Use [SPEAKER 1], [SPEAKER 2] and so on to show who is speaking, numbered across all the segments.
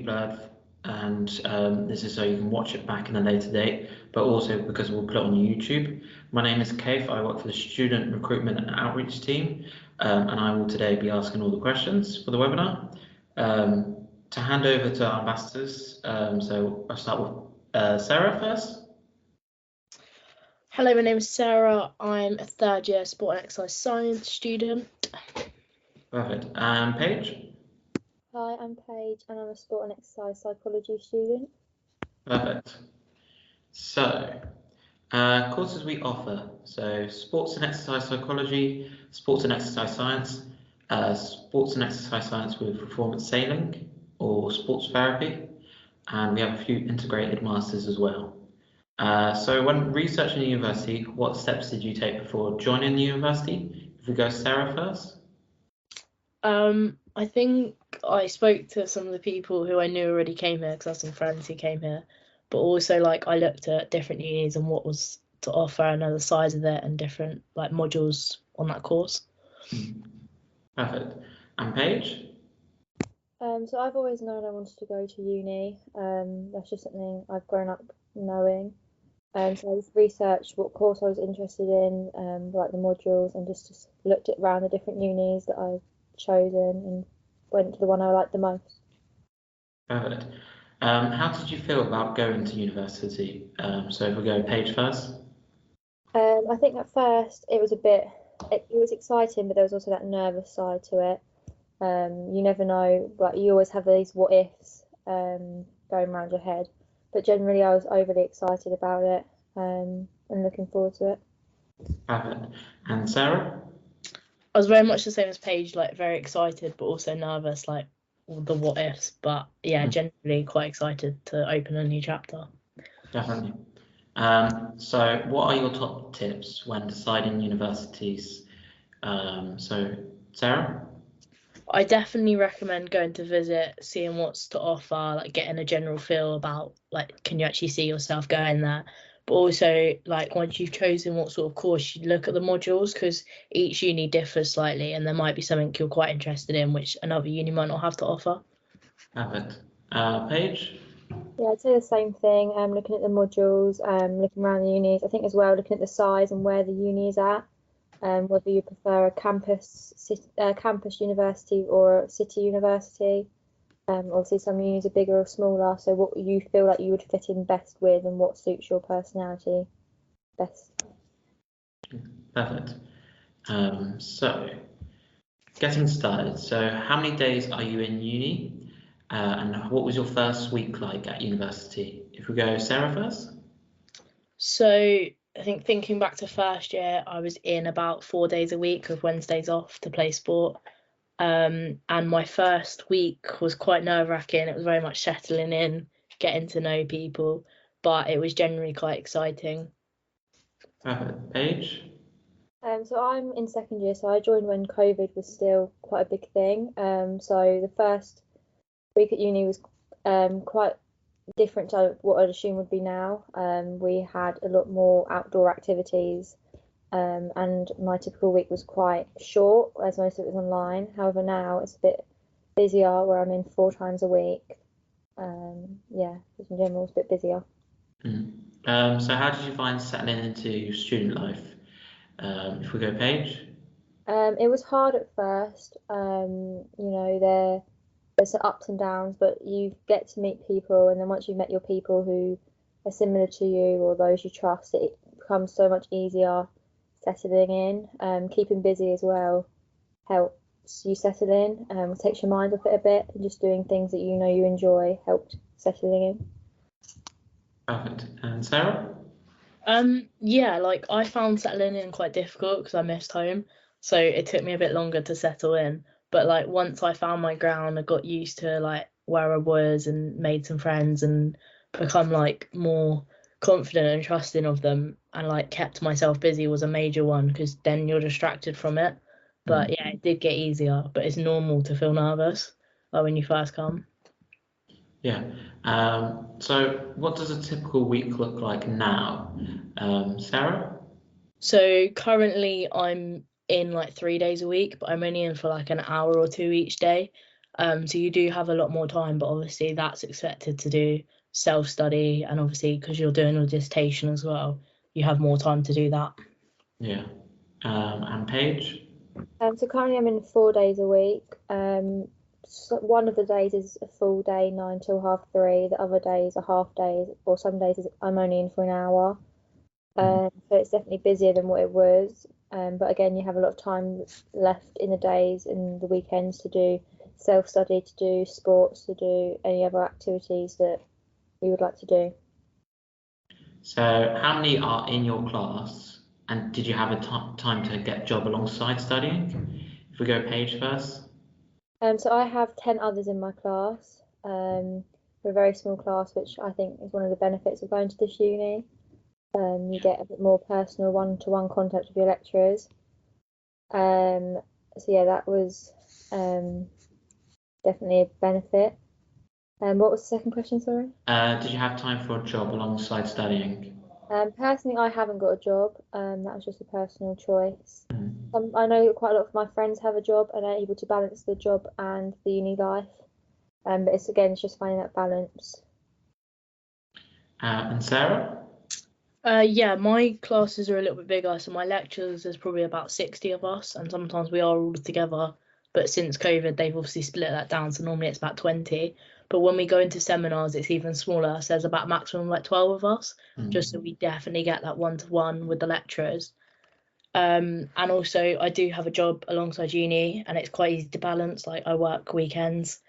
[SPEAKER 1] blurred, and this is so you can watch it back in a later date, but also because we'll put it on YouTube. My name is Kaif. I work for the Student Recruitment and Outreach team, and I will today be asking all the questions for the webinar. To hand over to our ambassadors, so I'll start with Sarah first.
[SPEAKER 2] Hello, my name is Sarah. I'm a third year sport and exercise science student.
[SPEAKER 1] Perfect. Paige?
[SPEAKER 3] Hi, I'm Paige and I'm a sport and exercise psychology student.
[SPEAKER 1] Perfect. So, courses we offer. So, sports and exercise psychology, sports and exercise science, sports and exercise science with performance sailing or sports therapy, and we have a few integrated masters as well. So, when researching the university, what steps did you take before joining the university? If we go Sarah first.
[SPEAKER 2] I think I spoke to some of the people who I knew already came here because I have some friends who came here, but also like I looked at different unis and what was to offer and the size of it and different like modules on that course.
[SPEAKER 1] Perfect. And Paige?
[SPEAKER 3] So I've always known I wanted to go to uni. That's just something I've grown up knowing. So I just researched what course I was interested in, like the modules, and just looked at around the different unis that I've chosen and went to the one I liked the most.
[SPEAKER 1] Perfect. How did you feel about going to university? So if we go Paige first.
[SPEAKER 3] I think at first it was it was exciting, but there was also that nervous side to it. You never know, like you always have these what ifs going around your head. But generally, I was overly excited about it and looking forward to it.
[SPEAKER 1] Perfect. And Sarah?
[SPEAKER 2] I was very much the same as Paige, like very excited, but also nervous, like all the what ifs. But yeah, generally quite excited to open a new chapter.
[SPEAKER 1] Definitely. So what are your top tips when deciding universities? So Sarah?
[SPEAKER 2] I definitely recommend going to visit, seeing what's to offer, like getting a general feel about like can you actually see yourself going there. But also like once you've chosen what sort of course, you look at the modules because each uni differs slightly and there might be something you're quite interested in which another uni might not have to offer.
[SPEAKER 1] Perfect. Paige?
[SPEAKER 3] Yeah, I'd say the same thing. Looking at the modules, looking around the unis. I think as well looking at the size and where the uni is at. Whether you prefer a campus university or a city university. Obviously some unis are bigger or smaller, so what you feel like you would fit in best with and what suits your personality best.
[SPEAKER 1] Perfect. So getting started. So how many days are you in uni? And what was your first week like at university? If we go Sarah first.
[SPEAKER 2] So I think thinking back to first year, I was in about 4 days a week with Wednesdays off to play sport. And my first week was quite nerve-wracking. It was very much settling in, getting to know people, but it was generally quite exciting.
[SPEAKER 1] Perfect. Paige?
[SPEAKER 3] So I'm in second year, so I joined when COVID was still quite a big thing. So the first week at uni was quite different to what I'd assume would be now. We had a lot more outdoor activities, and my typical week was quite short as most of it was online. However, now it's a bit busier where I'm in 4 times a week. Yeah, just in general, it's a bit busier.
[SPEAKER 1] So how did you find settling into student life? If we go Paige?
[SPEAKER 3] It was hard at first. You know, there's ups and downs, but you get to meet people, and then once you've met your people who are similar to you or those you trust, it becomes so much easier settling in. Keeping busy as well helps you settle in, takes your mind off it a bit, and just doing things that you know you enjoy helped settling in.
[SPEAKER 1] Perfect. And Sarah?
[SPEAKER 2] Yeah, like I found settling in quite difficult because I missed home, so it took me a bit longer to settle in. But like once I found my ground, I got used to like where I was and made some friends and become like more confident and trusting of them, and like kept myself busy was a major one because then you're distracted from it. But yeah, it did get easier, but it's normal to feel nervous like when you first come.
[SPEAKER 1] Yeah. So what does a typical week look like now? Sarah?
[SPEAKER 2] So currently I'm in like 3 days a week, but I'm only in for like an hour or two each day. So you do have a lot more time, but obviously that's expected to do self-study, and obviously because you're doing a dissertation as well, you have more time to do that.
[SPEAKER 1] Yeah. And Paige?
[SPEAKER 3] So currently I'm in 4 days a week. So one of the days is a full day, 9 till 3:30. The other days are half days, or some days I'm only in for an hour. So it's definitely busier than what it was. But again, you have a lot of time left in the days and the weekends to do self-study, to do sports, to do any other activities that we would like to do.
[SPEAKER 1] So how many are in your class, and did you have a time to get a job alongside studying? If we go Paige first.
[SPEAKER 3] So I have 10 others in my class. We're a very small class, which I think is one of the benefits of going to this uni. You get a bit more personal one-to-one contact with your lecturers. So yeah, that was definitely a benefit. What was the second question, sorry?
[SPEAKER 1] Did you have time for a job alongside studying?
[SPEAKER 3] Personally, I haven't got a job. That was just a personal choice.
[SPEAKER 1] Mhm.
[SPEAKER 3] I know quite a lot of my friends have a job and are able to balance the job and the uni life. But it's just finding that balance.
[SPEAKER 1] And Sarah?
[SPEAKER 2] Yeah, my classes are a little bit bigger, so my lectures there's probably about 60 of us, and sometimes we are all together. But since COVID, they've obviously split that down, so normally it's about 20. But when we go into seminars, it's even smaller. So there's about maximum like 12 of us, just so we definitely get that one-to-one with the lecturers. And also I do have a job alongside uni, and it's quite easy to balance. Like I work weekends,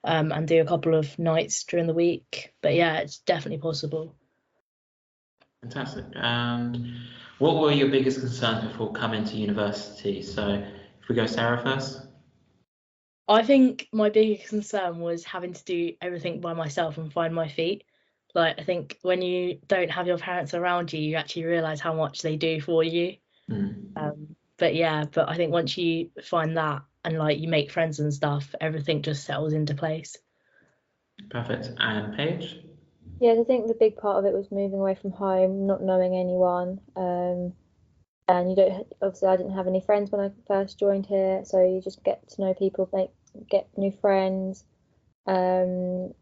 [SPEAKER 2] and do a couple of nights during the week. But yeah, it's definitely possible.
[SPEAKER 1] Fantastic. And what were your biggest concerns before coming to university? So if we go Sarah first.
[SPEAKER 2] I think my biggest concern was having to do everything by myself and find my feet. Like, I think when you don't have your parents around you, you actually realise how much they do for you. But yeah, but I think once you find that and like you make friends and stuff, everything just settles into place.
[SPEAKER 1] Perfect. And Paige?
[SPEAKER 3] Yeah, I think the big part of it was moving away from home, not knowing anyone. And you don't obviously I didn't have any friends when I first joined here, so you just get to know people, get new friends, and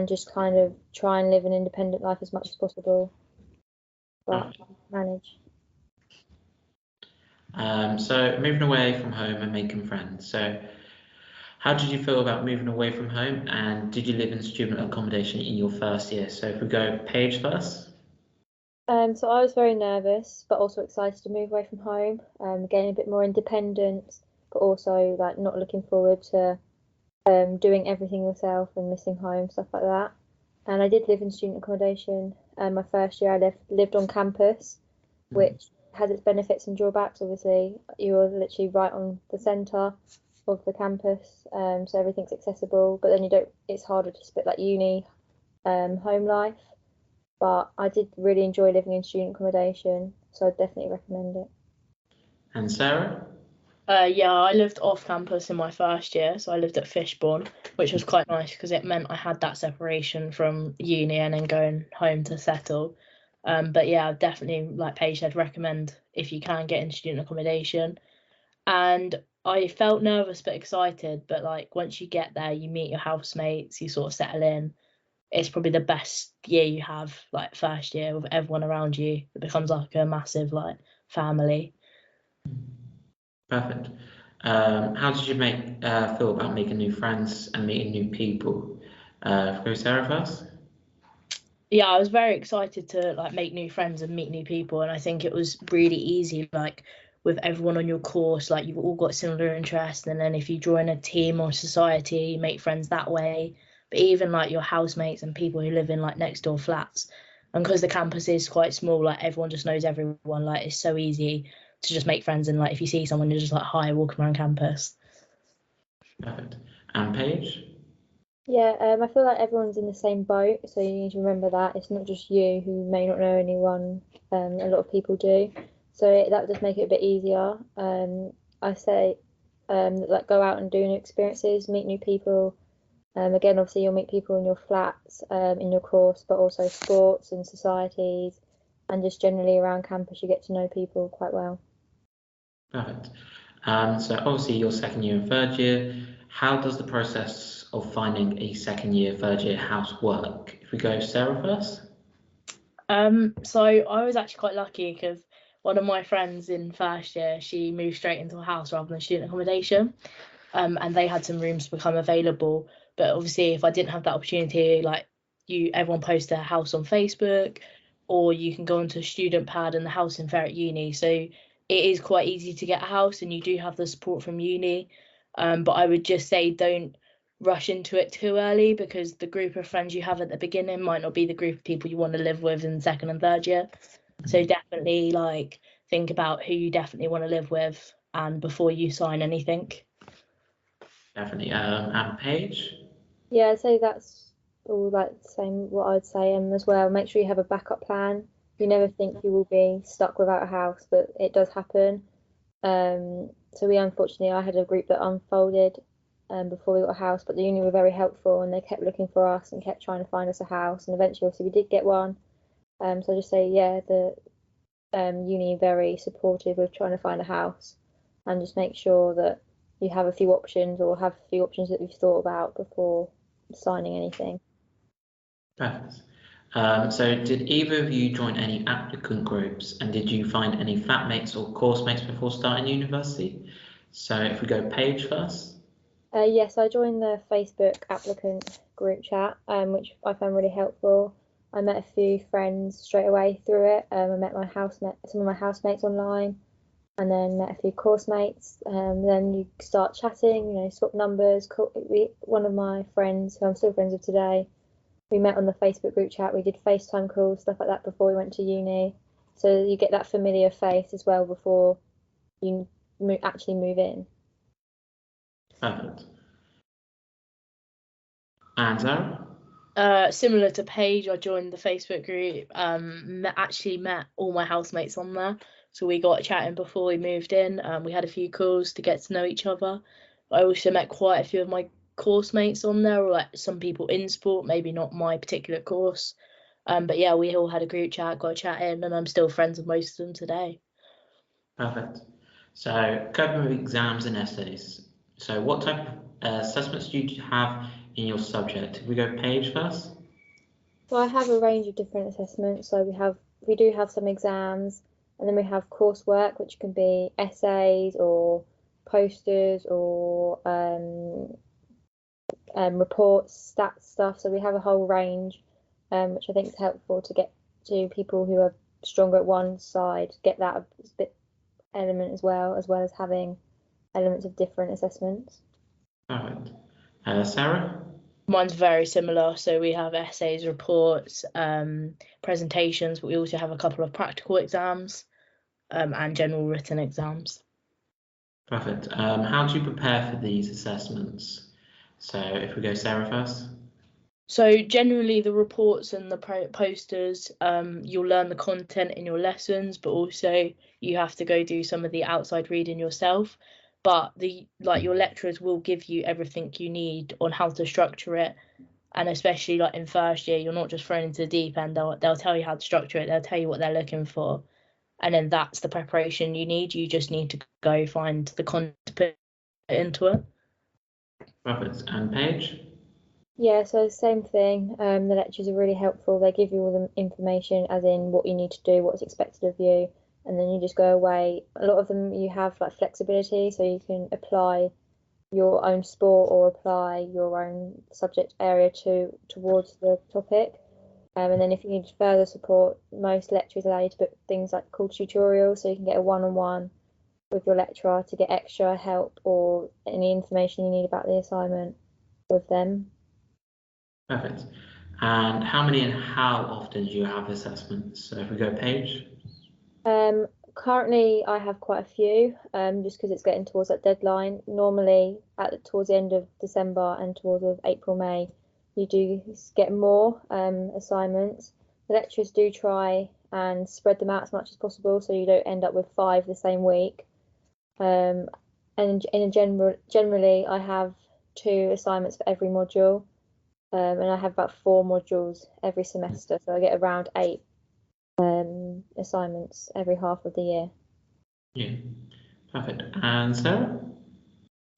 [SPEAKER 3] just kind of try and live an independent life as much as possible. But manage.
[SPEAKER 1] So moving away from home and making friends. So how did you feel about moving away from home, and did you live in student accommodation in your first year? So if we go Paige first.
[SPEAKER 3] So I was very nervous, but also excited to move away from home, getting a bit more independence, but also like not looking forward to doing everything yourself and missing home, stuff like that. And I did live in student accommodation. My first year, I lived on campus, which has its benefits and drawbacks. Obviously, you're literally right on the centre of the campus, so everything's accessible. But then you don't. It's harder to split like uni, home life. But I did really enjoy living in student accommodation, so I'd definitely recommend it.
[SPEAKER 1] And Sarah?
[SPEAKER 2] Yeah, I lived off campus in my first year, so I lived at Fishbourne, which was quite nice because it meant I had that separation from uni and then going home to settle. But yeah, definitely, like Paige said, recommend if you can get into student accommodation. And I felt nervous but excited, but like once you get there, you meet your housemates, you sort of settle in. It's probably the best year you have, like first year with everyone around you. It becomes like a massive like family.
[SPEAKER 1] Perfect. How did you feel about making new friends and meeting new people? If we go Sarah first.
[SPEAKER 2] Yeah, I was very excited to like make new friends and meet new people, and I think it was really easy, like with everyone on your course, like you've all got similar interests, and then if you join a team or society, you make friends that way. But even like your housemates and people who live in like next door flats, and because the campus is quite small, like everyone just knows everyone, like it's so easy to just make friends, and like if you see someone, you're just like hi, walking around campus.
[SPEAKER 1] Perfect. And Paige?
[SPEAKER 3] Yeah, I feel like everyone's in the same boat, so you need to remember that it's not just you who may not know anyone. A lot of people do, so that does make it a bit easier. I say, like go out and do new experiences, meet new people. Again, obviously you'll meet people in your flats, in your course, but also sports and societies, and just generally around campus, you get to know people quite well.
[SPEAKER 1] Perfect. So obviously your second year and third year, how does the process of finding a second year, third year house work? If we go Sarah first.
[SPEAKER 2] So I was actually quite lucky because one of my friends in first year, she moved straight into a house rather than student accommodation. And they had some rooms become available. But obviously, if I didn't have that opportunity, like everyone posts their house on Facebook, or you can go onto a student pad and the house in fair at uni. So it is quite easy to get a house, and you do have the support from uni. But I would just say don't rush into it too early, because the group of friends you have at the beginning might not be the group of people you want to live with in second and third year. So definitely think about who you definitely want to live with and before you sign anything.
[SPEAKER 1] Definitely. And Paige?
[SPEAKER 3] Yeah, I'd say that's all the same what I'd say as well. Make sure you have a backup plan. You never think you will be stuck without a house, but it does happen. So unfortunately, I had a group that unfolded before we got a house, but the uni were very helpful and they kept looking for us and kept trying to find us a house, and eventually, obviously, we did get one. So I just say, yeah, the uni very supportive with trying to find a house, and just make sure that you have a few options that you've thought about before signing anything.
[SPEAKER 1] Perfect. So did either of you join any applicant groups, and did you find any flatmates or course mates before starting university? So if we go Paige first.
[SPEAKER 3] Yes, I joined the Facebook applicant group chat, which I found really helpful. I met a few friends straight away through it. I met some of my housemates online, and then met a few course mates. Then you start chatting, swap numbers. One of my friends, who I'm still friends with today, we met on the Facebook group chat. We did FaceTime calls, stuff like that before we went to uni. So you get that familiar face as well before you actually move in.
[SPEAKER 1] Perfect. And Sarah?
[SPEAKER 2] Similar to Paige, I joined the Facebook group. Actually met all my housemates on there, so we got chatting before we moved in. We had a few calls to get to know each other. I also met quite a few of my course mates on there, or some people in sport, maybe not my particular course. But yeah, we all had a group chat, got chatting, and I'm still friends with most of them today.
[SPEAKER 1] Perfect. So coping with exams and essays. So what type of assessments do you have in your subject? If we go Paige first.
[SPEAKER 3] So I have a range of different assessments. So we do have some exams, and then we have coursework, which can be essays or posters or reports, stats stuff. So we have a whole range, which I think is helpful to get to people who are stronger at one side, get that bit element as well as having elements of different assessments.
[SPEAKER 1] Perfect. Sarah?
[SPEAKER 2] Mine's very similar. So we have essays, reports, presentations, but we also have a couple of practical exams, and general written exams.
[SPEAKER 1] Perfect. How do you prepare for these assessments? So if we go Sarah first.
[SPEAKER 2] So generally the reports and the posters, you'll learn the content in your lessons, but also you have to go do some of the outside reading yourself. But your lecturers will give you everything you need on how to structure it. And especially in first year, you're not just thrown into the deep end. They'll tell you how to structure it. They'll tell you what they're looking for. And then that's the preparation you need. You just need to go find the content to put into it.
[SPEAKER 1] Perfect. And Paige?
[SPEAKER 3] Yeah, so same thing. The lectures are really helpful. They give you all the information, as in what you need to do, what's expected of you, and then you just go away. A lot of them you have flexibility, so you can apply your own sport or apply your own subject area towards the topic. And then if you need further support, most lecturers allow you to book things called tutorials, so you can get a one-on-one with your lecturer to get extra help or any information you need about the assignment with them.
[SPEAKER 1] Perfect. And how many and how often do you have assessments? So if we go Paige.
[SPEAKER 3] Currently I have quite a few, just because it's getting towards that deadline. Normally towards the end of December and towards April, May, you do get more assignments. The lecturers do try and spread them out as much as possible, so you don't end up with 5 the same week. And generally I have 2 assignments for every module. And I have about 4 modules every semester, so I get around 8 assignments every half of the year.
[SPEAKER 1] Yeah, perfect. And Sarah?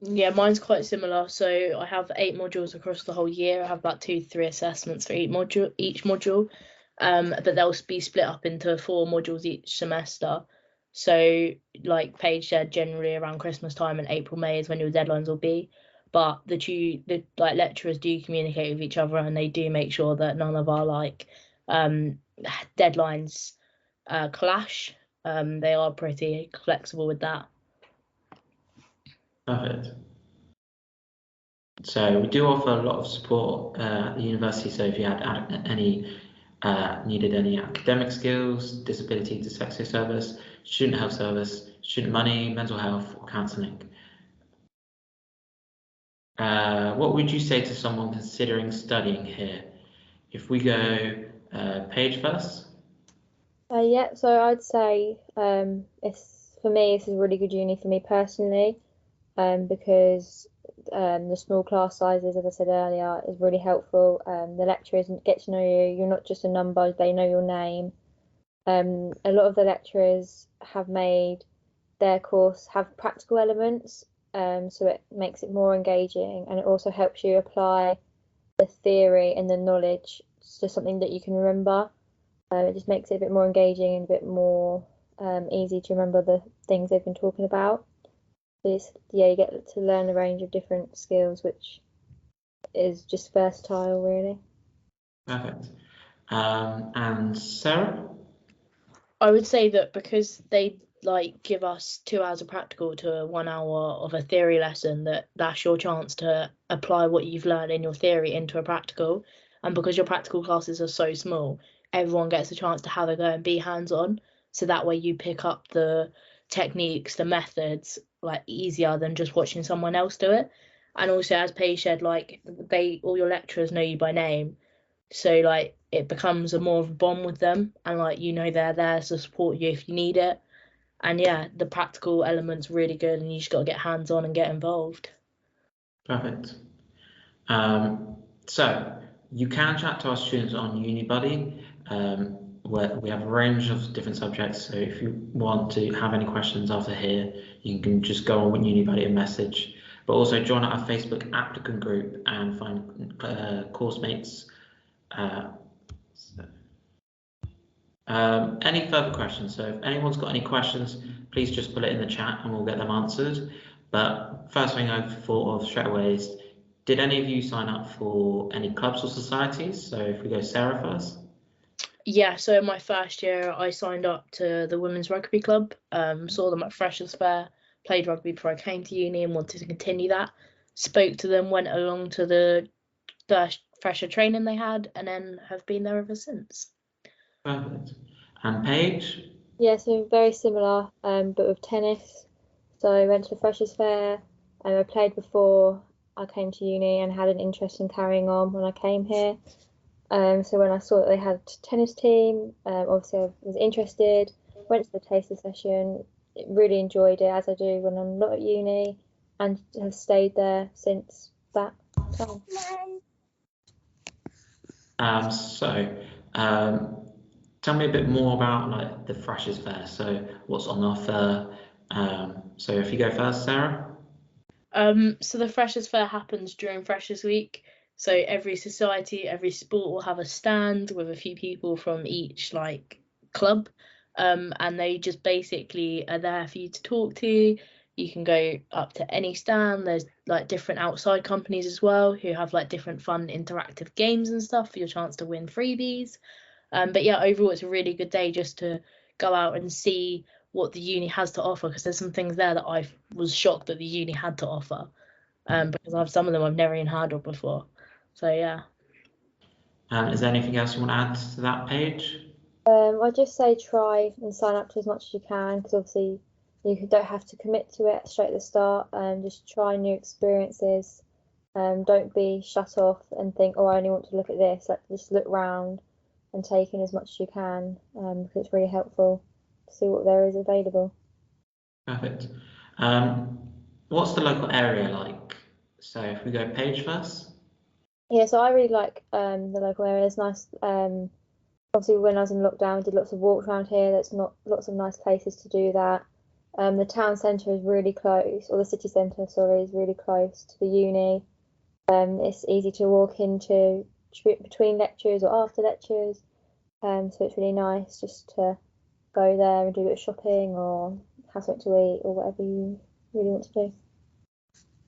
[SPEAKER 2] Yeah, mine's quite similar. So I have 8 modules across the whole year. I have about 2 to 3 assessments for each module. But they'll be split up into 4 modules each semester. So like Paige said, generally around Christmas time and April, May is when your deadlines will be. But the like lecturers do communicate with each other, and they do make sure that none of our like deadlines clash. They are pretty flexible with that.
[SPEAKER 1] Perfect. So we do offer a lot of support at the university. So if you had needed any academic skills, disability dyslexia service, student health service, student money, mental health, or counselling. What would you say to someone considering studying here? If we go Paige first.
[SPEAKER 3] Yeah, so I'd say it's for me, this is a really good uni for me personally, because the small class sizes, as I said earlier, is really helpful. The lecturers get to know you. You're not just a number; they know your name. A lot of the lecturers have made their course have practical elements, so it makes it more engaging, and it also helps you apply the theory and the knowledge to something that you can remember. It just makes it a bit more engaging and a bit more easy to remember the things they've been talking about. So yeah, you get to learn a range of different skills, which is just versatile, really.
[SPEAKER 1] Perfect. And Sarah?
[SPEAKER 2] I would say that because they like give us 2 hours of practical to 1 hour of a theory lesson, that's your chance to apply what you've learned in your theory into a practical. And because your practical classes are so small, everyone gets a chance to have a go and be hands-on. So that way you pick up the techniques, the methods, like easier than just watching someone else do it. And also, as Paige said, like all your lecturers know you by name. So like it becomes a more of a bond with them, and like they're there to support you if you need it. And yeah, the practical element's really good, and you just got to get hands on and get involved.
[SPEAKER 1] Perfect. So you can chat to our students on UniBuddy, where we have a range of different subjects. So if you want to have any questions after here, you can just go on with UniBuddy and message. But also join our Facebook applicant group and find course mates. Any further questions? So if anyone's got any questions, please just put it in the chat and we'll get them answered. But first thing I thought of straight away is, did any of you sign up for any clubs or societies? So if we go Sarah first.
[SPEAKER 2] Yeah, so in my first year, I signed up to the Women's Rugby Club, saw them at Freshers' Fair, played rugby before I came to uni and wanted to continue that. Spoke to them, went along to the first fresher training they had, and then have been there ever since.
[SPEAKER 1] Perfect. And Paige?
[SPEAKER 3] Yeah, so very similar, but with tennis. So I went to the Freshers' Fair, and I played before I came to uni and had an interest in carrying on when I came here. So when I saw that they had a tennis team, obviously I was interested, went to the taster session, really enjoyed it, as I do when I'm not at uni, and have stayed there since that time.
[SPEAKER 1] Tell me a bit more about like the Freshers' Fair. So what's on offer? So if you go first, Sarah.
[SPEAKER 2] So the Freshers' Fair happens during Freshers' Week. So every society, every sport will have a stand with a few people from each like club, and they just basically are there for you to talk to. You can go up to any stand. There's like different outside companies as well who have like different fun interactive games and stuff for your chance to win freebies. But yeah, overall it's a really good day just to go out and see what the uni has to offer, because there's some things there that I was shocked that the uni had to offer, because I have some of them I've never even heard of before. So yeah.
[SPEAKER 1] Is there anything else you want to add to that page?
[SPEAKER 3] I just say try and sign up to as much as you can, because obviously you don't have to commit to it straight at the start. Just try new experiences. Don't be shut off and think, oh, I only want to look at this. Like, just look round and take in as much as you can, because it's really helpful to see what there is available.
[SPEAKER 1] Perfect. What's the local area like? So if we go Paige first.
[SPEAKER 3] Yeah, so I really like the local area. It's nice. Obviously, when I was in lockdown, I did lots of walks around here. There's not lots of nice places to do that. The town centre is really close, or the city centre, sorry, is really close to the uni. It's easy to walk into between lectures or after lectures. So it's really nice just to go there and do a bit of shopping or have something to eat or whatever you really want to do.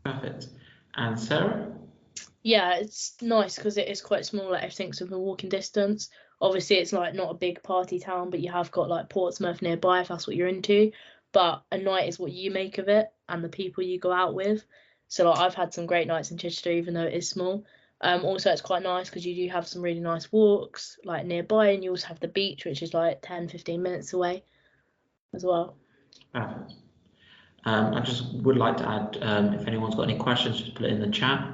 [SPEAKER 1] Perfect. And Sarah?
[SPEAKER 2] Yeah, it's nice because it is quite small, like everything's within walking distance. Obviously, it's like not a big party town, but you have got like Portsmouth nearby if that's what you're into. But a night is what you make of it and the people you go out with. So like I've had some great nights in Chichester, even though it is small. Also it's quite nice because you do have some really nice walks like nearby, and you also have the beach, which is like 10-15 minutes away as well.
[SPEAKER 1] Perfect. I just would like to add, if anyone's got any questions, just put it in the chat.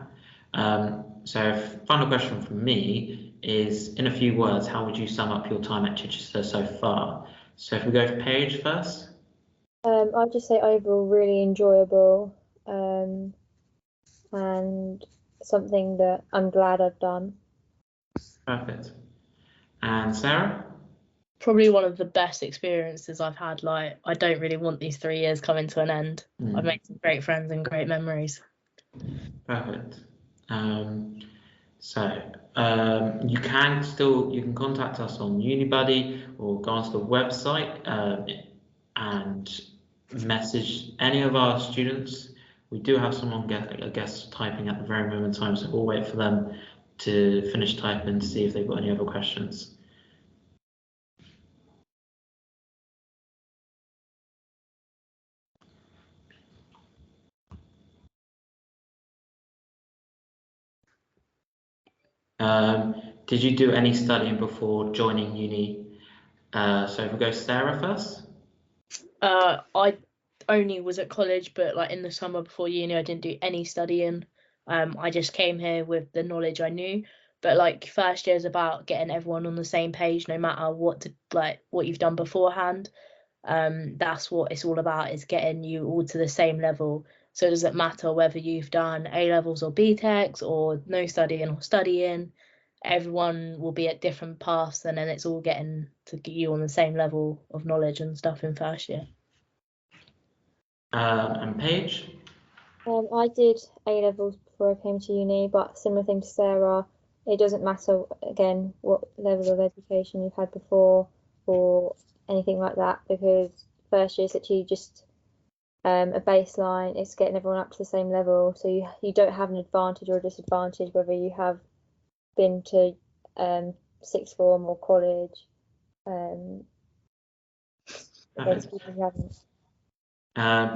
[SPEAKER 1] So final question from me is, in a few words, how would you sum up your time at Chichester so far? So if we go to Paige first.
[SPEAKER 3] I'd just say overall really enjoyable, and something that I'm glad I've done.
[SPEAKER 1] Perfect. And Sarah?
[SPEAKER 2] Probably one of the best experiences I've had. Like, I don't really want these 3 years coming to an end. I've made some great friends and great memories.
[SPEAKER 1] Perfect. You can contact us on UniBuddy or go onto the website and message any of our students. We do have someone guest typing at the very moment in time, so we'll wait for them to finish typing to see if they've got any other questions. Did you do any studying before joining uni? So if we go Sarah first.
[SPEAKER 2] I only was at college, but like in the summer before uni, I didn't do any studying. I just came here with the knowledge I knew. But like first year is about getting everyone on the same page, no matter what you've done beforehand. That's what it's all about, is getting you all to the same level. So it doesn't matter whether you've done A levels or BTECs or no studying or studying. Everyone will be at different paths, and then it's all getting to get you on the same level of knowledge and stuff in first year.
[SPEAKER 1] And Paige?
[SPEAKER 3] I did A levels before I came to uni, but similar thing to Sarah, it doesn't matter again what level of education you've had before or anything like that, because first year is literally just a baseline. It's getting everyone up to the same level, so you don't have an advantage or a disadvantage whether you have been to sixth form or college against people who haven't.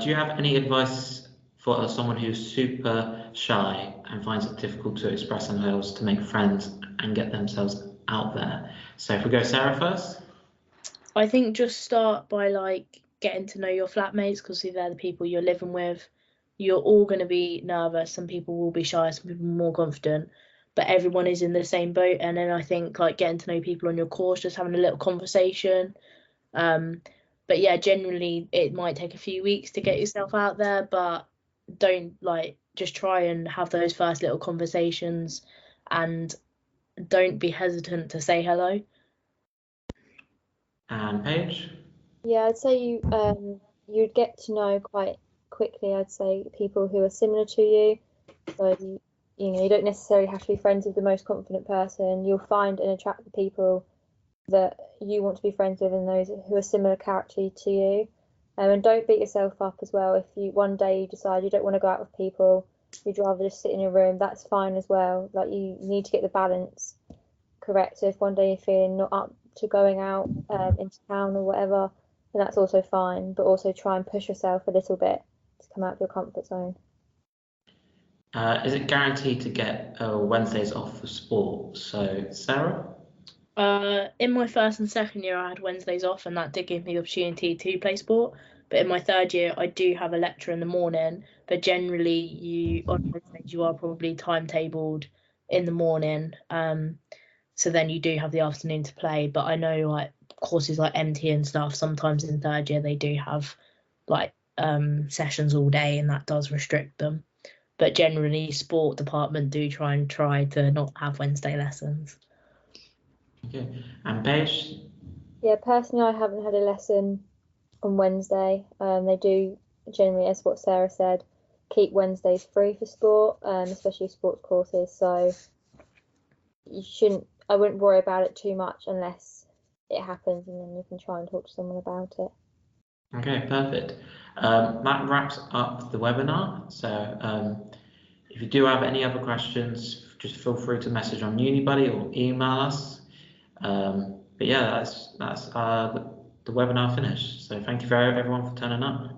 [SPEAKER 1] Do you have any advice for someone who's super shy and finds it difficult to express themselves, to make friends and get themselves out there? So if we go Sarah first.
[SPEAKER 2] I think just start by like getting to know your flatmates, because they're the people you're living with. You're all going to be nervous. Some people will be shy, some people more confident, but everyone is in the same boat. And then I think like getting to know people on your course, just having a little conversation. But yeah, generally it might take a few weeks to get yourself out there, but don't just try and have those first little conversations, and don't be hesitant to say hello.
[SPEAKER 1] And Paige?
[SPEAKER 3] Yeah, I'd say you'd get to know quite quickly, I'd say, people who are similar to you. So you don't necessarily have to be friends with the most confident person. You'll find and attract the people that you want to be friends with and those who are similar character to you. And don't beat yourself up as well. If you one day you decide you don't want to go out with people, you'd rather just sit in your room, that's fine as well. Like, you need to get the balance correct. So if one day you're feeling not up to going out into town or whatever, then that's also fine. But also try and push yourself a little bit to come out of your comfort zone.
[SPEAKER 1] Is it guaranteed to get Wednesdays off for sport? So Sarah?
[SPEAKER 2] In my first and second year, I had Wednesdays off, and that did give me the opportunity to play sport. But in my third year, I do have a lecture in the morning. But generally, on Wednesdays you are probably timetabled in the morning. So then you do have the afternoon to play. But I know like courses like MT and stuff, sometimes in third year they do have like sessions all day, and that does restrict them. But generally, sport department do try to not have Wednesday lessons.
[SPEAKER 1] Okay. And Paige?
[SPEAKER 3] Yeah, personally, I haven't had a lesson on Wednesday. They do generally, as what Sarah said, keep Wednesdays free for sport, especially sports courses. So I wouldn't worry about it too much unless it happens, and then you can try and talk to someone about it.
[SPEAKER 1] Okay, perfect. That wraps up the webinar. So if you do have any other questions, just feel free to message on Unibuddy or email us. But yeah, that's the webinar finished. So thank you for everyone for turning up.